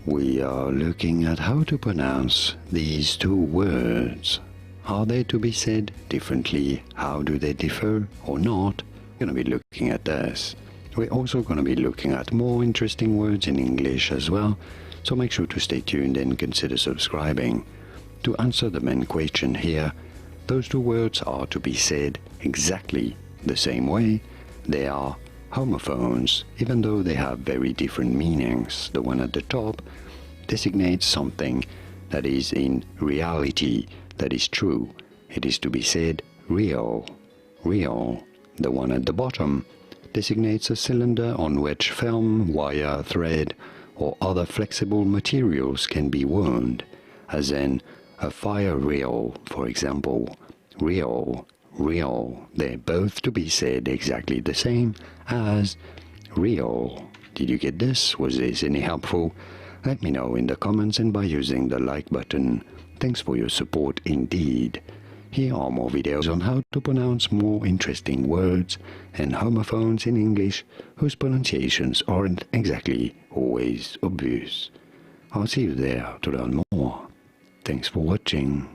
we are looking at how to pronounce these two words. Are they to be said differently? How do they differ or not? We're going to be looking at this. We're also going to be looking at more interesting words in English as well, so make sure to stay tuned and consider subscribing. To answer the main question here, those two words are to be said exactly the same way. They are homophones, even though they have very different meanings. The one at the top designates something that is in reality, that is true. It is to be said real, real. The one at the bottom designates a cylinder on which film, wire, thread, or other flexible materials can be wound, as in a fire reel, for example. Real, real. They're both to be said exactly the same as real. Did you get this? Was this any helpful? Let me know in the comments and by using the like button. Thanks for your support indeed. Here are more videos on how to pronounce more interesting words and homophones in English whose pronunciations aren't exactly always obvious. I'll see you there to learn more. Thanks for watching.